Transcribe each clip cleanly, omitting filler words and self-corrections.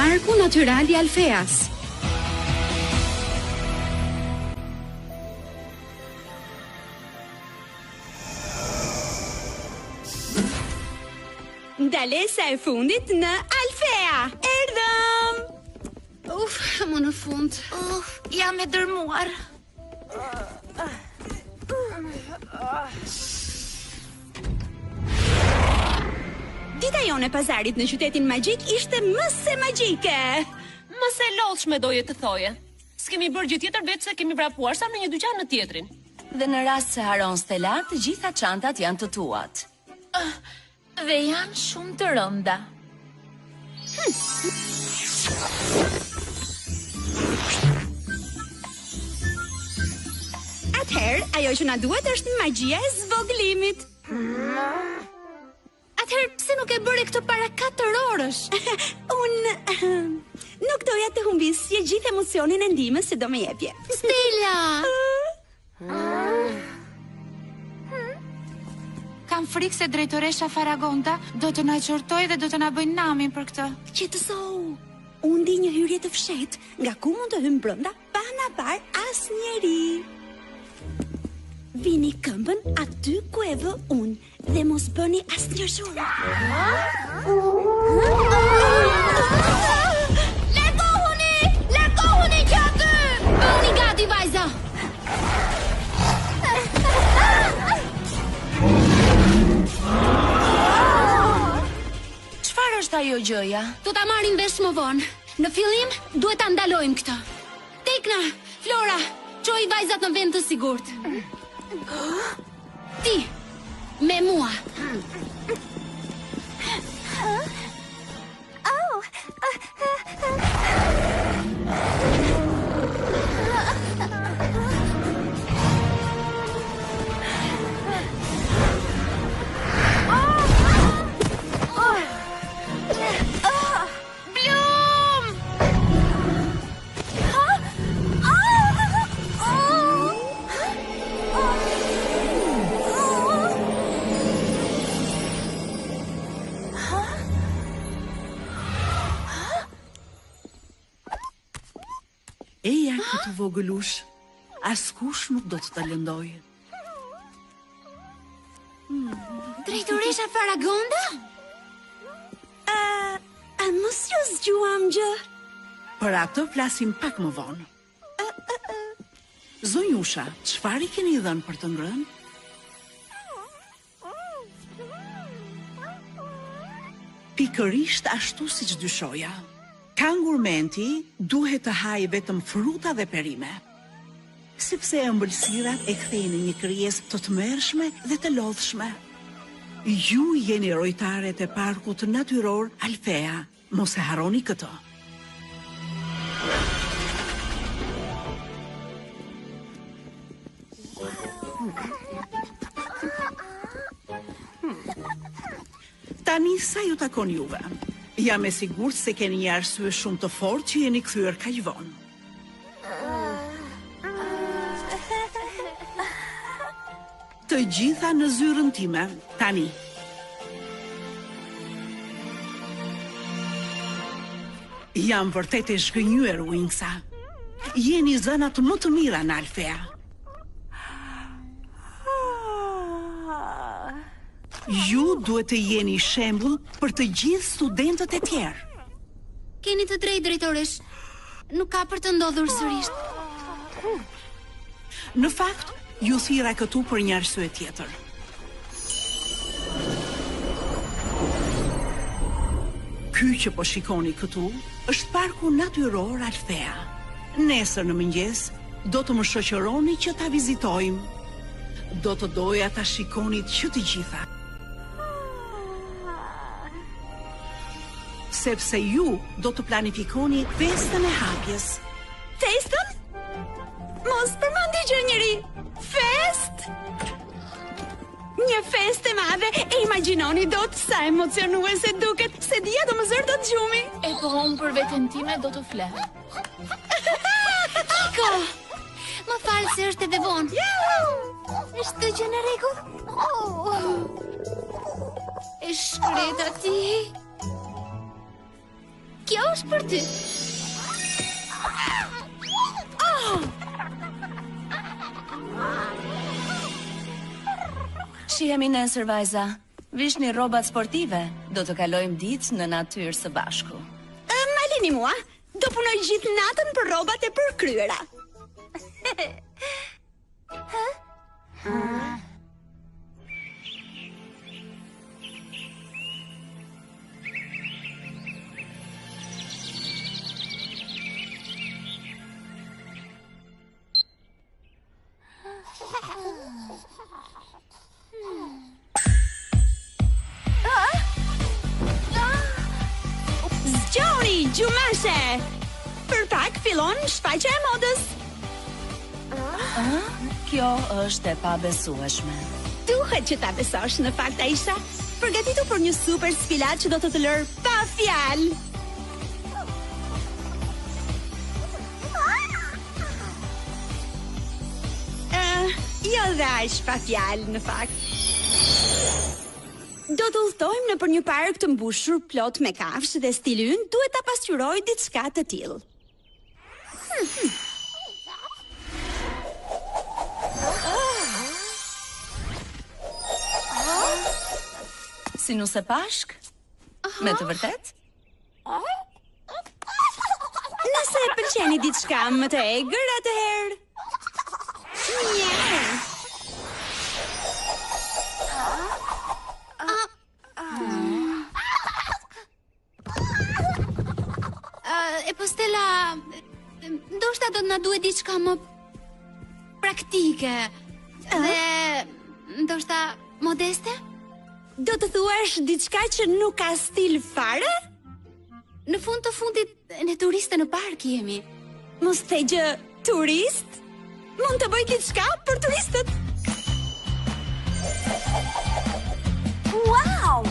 Parku Natyral I Alfeas. Ndalesa e fundit në Alfea. Erdhëm! Më në fund. Jam e dërmuar. Dita jone e pazarit në qytetin magjik ishte më se magjike. Më se lodhshme doje të thoje. S'kemi bërë gjë tjetër veç se kemi vrapuar sa në një dyqan në tjetrin. Dhe në rast se haron Stellar, të gjitha çantat janë të tuat. Dhe janë shumë të rënda. Atëherë, ajo që na duhet është magjia e zvogëlimit. Atëherë, pse nuk e bëre këtë para 4 orësh? Nuk doja të humbisje gjithë emocionin e ndihmës që do më jepje. Stella! Kam frikë se drejtoresha Faragonda do të na qortoj dhe do të na bëjnë namin për këtë. Qetësohu. Unë di një hyrje të fshehtë, nga ku mund të hym brenda pa na parë asnjëri. Vini këmbën aty ku e vë unë dhe mos bëni asnjë zhurmë. Largohuni që aty! Bëni gati, vajza! Çfarë është ajo gjëja? Do ta marrim vesh më vonë. Në fillim duhet ta ndalojmë këtë. Tekna, Flora, çoj vajzat në vend të sigurt. Ti, me mua. Eja këtë vogëlush, askush nuk do të ta lëndojë. Drejtoresha Faragonda? A mos ju zgjuam gjë? Për atë flasim pak më vonë. Zonjusha, çfarë I keni dhënë për të ngrënë? Pikërisht ashtu siç dyshoja. Kangurmenti duhet të hajë vetëm fruta dhe perime, sepse ëmbëlsirat e kthejnë një krijesë të tmerrshme dhe të lodhshme. Ju jeni rojtaret e parkut natyror Alfea, mos e harroni këtë. Tani sa ju takon juve? Jam e sigurt se keni një arsye shumë të fortë që jeni kthyer kaq vonë. Të gjitha në zyrën time, tani. Jam vërtet e zhgënjur, Wingsa. Jeni zënat më të mira në Alfea. Ju duhet të jeni shembull për të gjithë studentët e tjerë. Keni të drejtë, drejtoresh. Nuk ka për të ndodhur sërish. Në fakt, ju thira këtu për një arsye tjetër. Ky që po shikoni këtu është parku natyror Alfea. Nesër në mëngjes do të më shoqëroni që ta vizitojmë. Do të doja ta shikonit që të gjitha. Sepse ju do të planifikoni festën e hapjes. Festën? Mos përmendi gjë njëri. Fest? Një festë e madhe, e imagjinoni dot sa emocionuese duket, se dia domosdoshmë do të gjumi. E po unë për veten time do të fle. Kiko! Më falë se është edhe vonë. Është të gjë në rregull? E shkreta ti. Kjo është për ty. Shihemi nesër, vajza. Vishni rrobat sportive. Do të kalojmë ditë në natyrë së bashku. Ma lini mua, do punoj gjithë natën për rrobat e përkryera. Zgjoni, gjumashe! Për pak fillon shfaqja e modës. Kjo është e pabesueshme. Duhet që ta besosh në fakt, Aisha. Përgatitu për një super sfilat që do të lërë pa fjalë. Jo dhe aq pa fjalë në fakt. Do të udhtojmë në për një park të mbushur plot me kafshë dhe stili ynë duhet ta pasqyroj diçka të tillë. Si nuse pashk? Me të vërtet? Nëse e pëlqeni diçka më të egër, atëherë. Nje. E po Stella, ndoshta do të na duhet diçka më praktike dhe ndoshta modeste? Do të thuash diçka që nuk ka stil fare? Në fund të fundit ne turiste në park jemi. Mos the gjë turist? Mund të bëj diçka për turistët. Wow!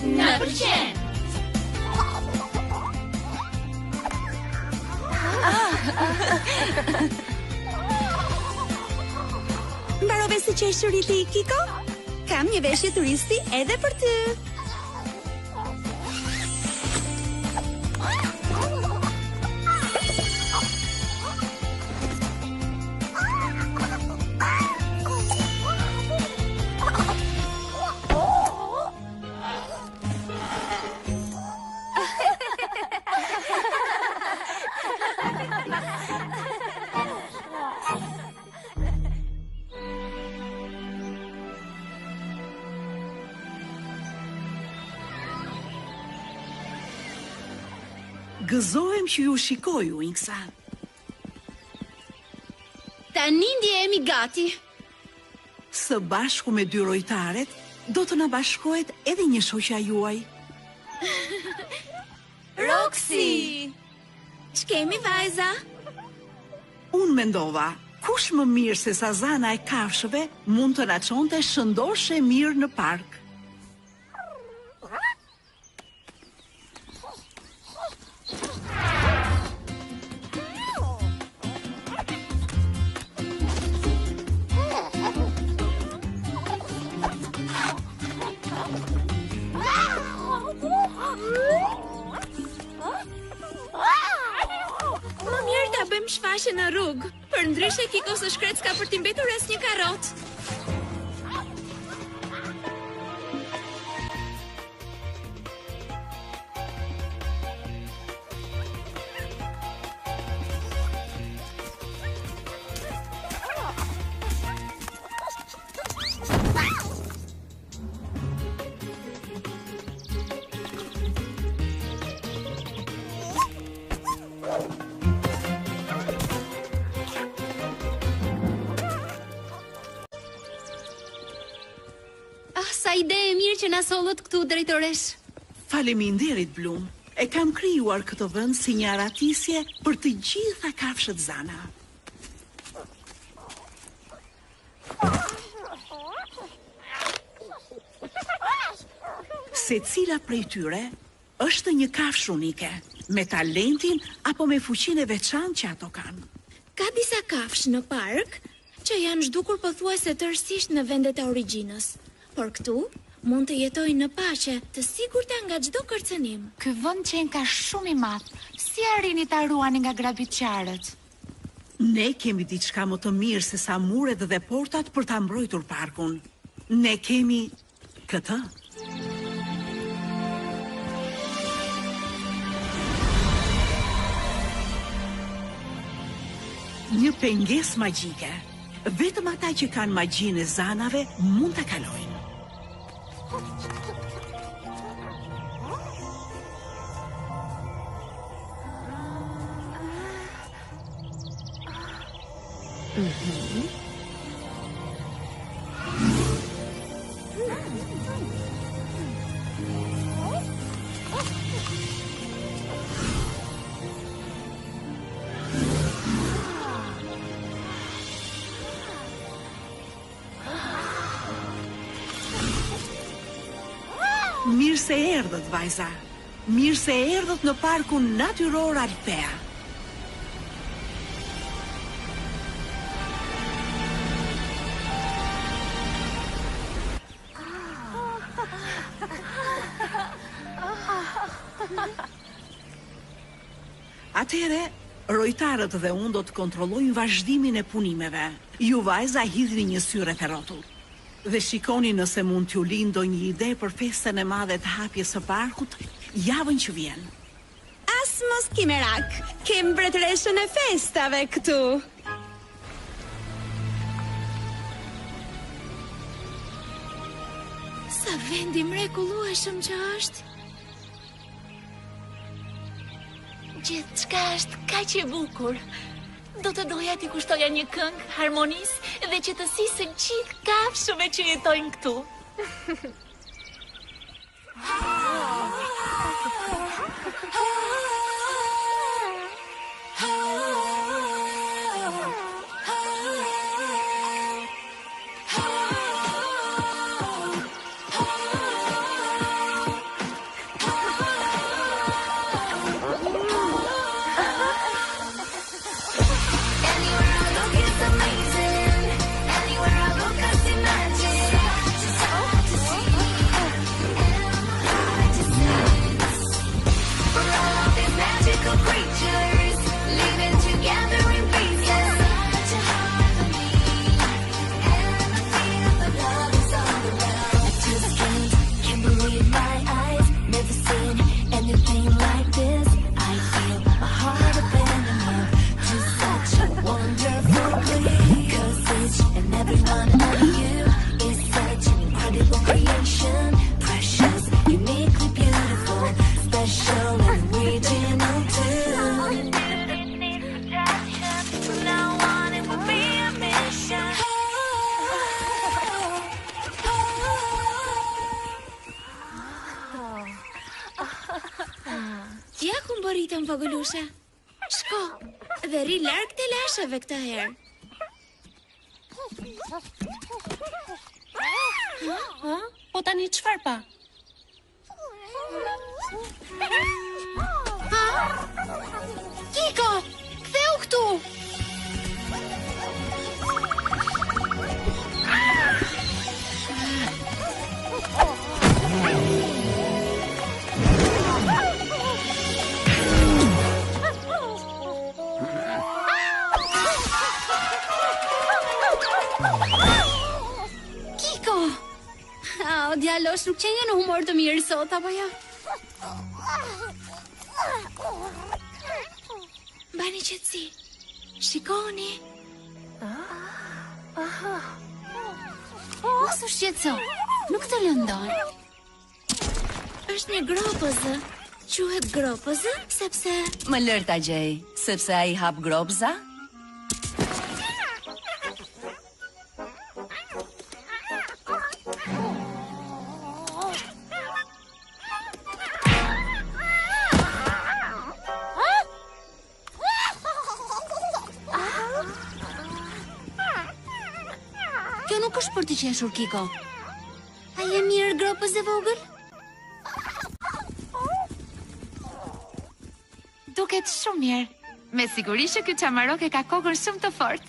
Na pëlqen. Mbarove si qeshuri ti, Kiko? Kam një veshje turisti edhe për ty. Gëzohem që ju shikoj, Winksa. Tani ndjehemi gati. Së bashku me dy rojtaret, do të na bashkohet edhe një shoqja juaj. Roxy! Ç'kemi vajza? Unë mendova, kush më mirë se Sazana e kafshëve mund të na çonte shëndoshe mirë në park. Më mirë ta bëjmë shfaqje në rrugë. Për ndryshe Kiko së shkret s'ka për t'i mbetur as një karrot. Sa ide e mirë që na sollët këtu, drejtoresh. Faleminderit, Blum. E kam krijuar këtë vend si një aratisje për të gjitha kafshët Zana. Secila prej tyre është një kafshë unike, me talentin apo me fuqinë e veçantë që ato kanë. Ka disa kafshë në park që janë zhdukur pothuajse tërësisht në vendet e origjinës. Por këtu mund të jetojnë në paqe, të sigurta nga çdo kërcënim. Ky vend qenë ka shumë i madh. Si arrini ta ruani nga grabitçarët? Ne kemi diçka më të mirë se sa muret dhe portat për ta mbrojtur parkun. Ne kemi këtë. Një pengesë magjike. Vetëm ata që kanë magjinë e zanave mund ta kalojnë. Mirë se erdhët, vajza. Mirë se erdhët në parkun natyror Alpea. Atëhere, rojtarët dhe unë do të kontrollojnë vazhdimin e punimeve. Ju vajza hidhni një syre të rrotull. Dhe shikoni nëse mund t'ju lindo një ide për festën e madhe të hapjes së parkut javën që vjen. As mos ki merak, kem mbretëreshën e festave këtu. Sa vendi mrekullueshëm që është. Gjithçka është kaq e bukur. Do të doja t'i kushtoja një këngë harmonisë dhe që të sisë gjithë kafshëve që jetojnë këtu. Ja ku mbërritëm vogëlusha. Shko, dhe ri larg të lashave këtë herë. Po tani çfarë pa? Kiko, ktheu këtu. Kiko! O, djalosh nuk qenë në humor të mirë sot, apo jo? Bani qetësi. Shikoni. Mos u shqetëso, nuk të lëndon. Është një gropëzë. Quhet gropëzë sepse Më lër ta gjej, sepse ai hap gropza. Kjo nuk është për të qeshur, Kiko. A je mirë, gropës e vogël? Duket shumë mirë. Me siguri që ky çamarok e ka kokën shumë të fortë.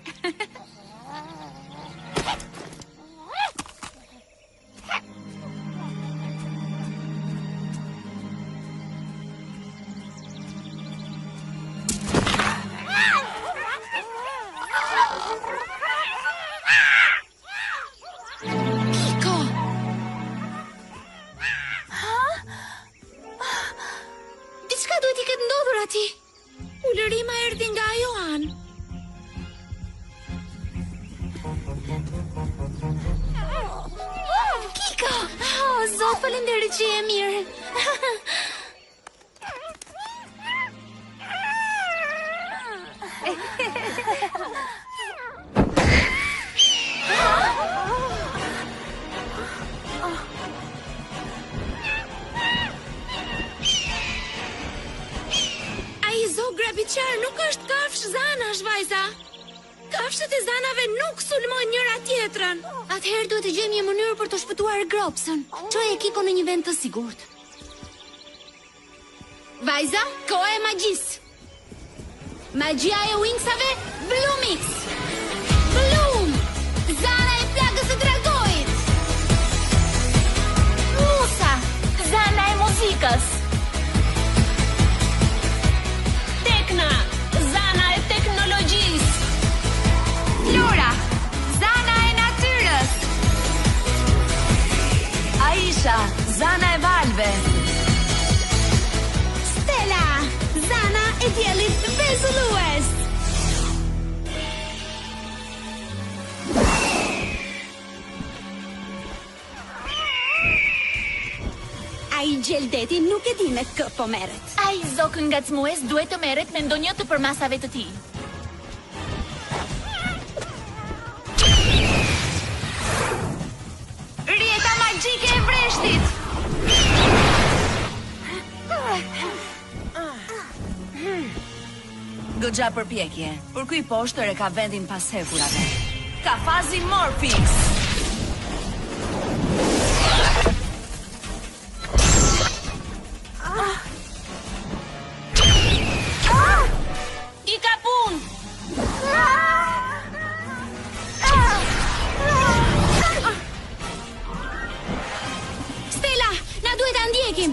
Faleminderit që je mirë. Ai zogra biçar nuk është kafsh zanash, vajza. Kafshët e zanave nuk sulmojnë njëra tjetrën. Atëherë duhet të gjejmë një mënyrë për të shpëtuar Gropson. Çoje Kiko në një vend të sigurt. Vajza, koha e magjisë. Magjia e wingsave, Bloomix. Bloom! Zana e plagës së dragojit. Musa, zana e muzikës. Tekna, zana e teknologjisë. Flora, zana e natyrës. Aisha, zana e valve. Stella, zana e diellit vezullues. Ai gjeldeti nuk e di me kë po merret. Ai zokën ngacmues duhet të merret me ndonjë të përmasave të tij. Rjeta magjike e vreshtit. Goxha përpjekje. Për ky poshtër e ka vendin pas hekurave. Ka fazi Morphix. I ka punë. Stella, na duhet ta ndjekim.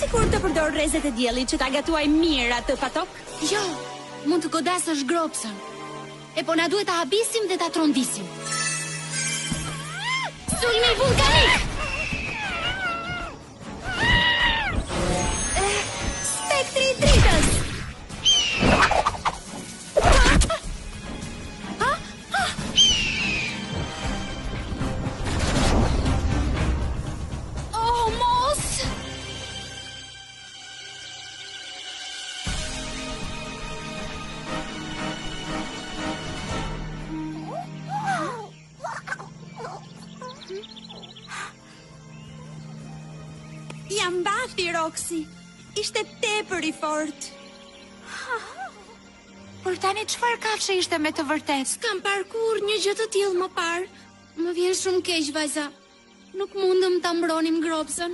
Kur të përdor rrezet e diellit që ta gatuaj mirë atë patok? Jo, mund të godasësh Gropson. E po na duhet ta habisim dhe ta trondisim. Sulmi vulkanik! Spektri i dritës. Oh, mos! Jam mbati, Roxy. Ishte tepër i fortë. Por tani çfarë kafshë ishte me të vërtetë? Kam parkur një gjë të tillë më parë. Më vjen shumë keq, vajza. Nuk mundëm ta mbronim Gropson.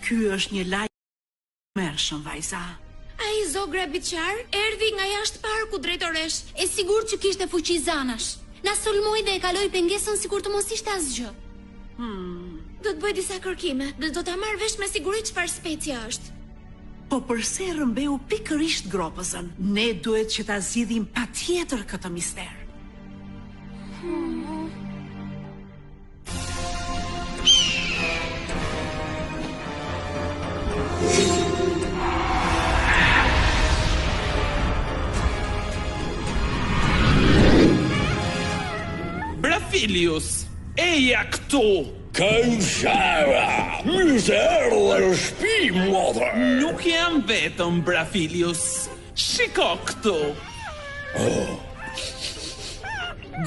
Ky është një lajm i mërshëm, vajza. Ai zogra biçar erdhi nga jashtë parku drejtoresh, e sigurt që kishte fuqi zanash. Na sulmoi dhe e kaloi pengesën sikur të mos ishte asgjë. Do të bëj disa kërkime dhe do ta marr vesh me siguri çfarë specie është. Po përse rrëmbeu pikërisht Gropësën? Ne duhet që ta zgjidhim patjetër këtë mister. Brafilius, eja këtu! Kënshara, mirë erdhe në shtëpi, mother. Nuk jam vetëm, Brafilius. Shiko këtu.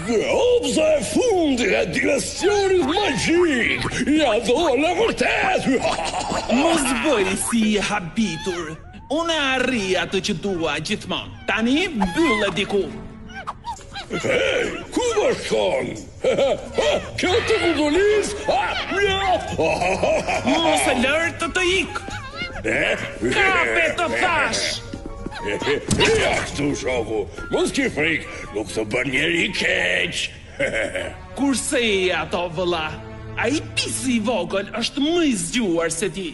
Gropsa e fundit e digestionit magjik. Ja do në vërtet. Mos bëj si i habitur. Unë arri atë që dua gjithmonë. Tani mbyllë diku. Hej, ku më shkon? Kjo të kudolis? Mos e lërë të ik. Kape të thash. Ja, këtu shoku, mos ki frik, nuk të bën njeri keq. Kurse e ato vëlla, a I pisi I vogël është më I zgjuar se ti.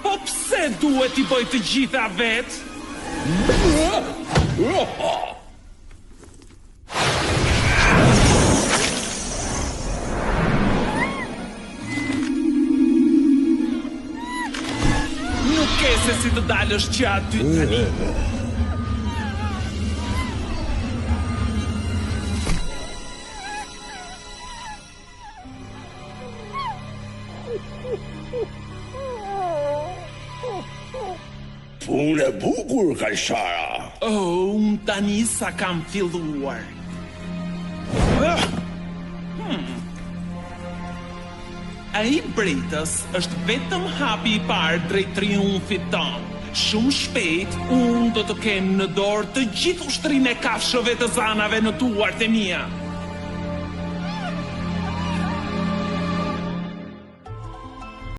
Po pse duhet I bëj të gjitha vet? Nuk ke se si të dalësh që aty tani. Punë e bukur, kajshara. Oh, unë tani sa kam filluar. Ai bretës është vetëm hapi I parë drejt triumfit ton. Shumë shpejt, unë do të kem në dorë të gjithë ushtrinë e kafshëve të zanave në tuart e mia.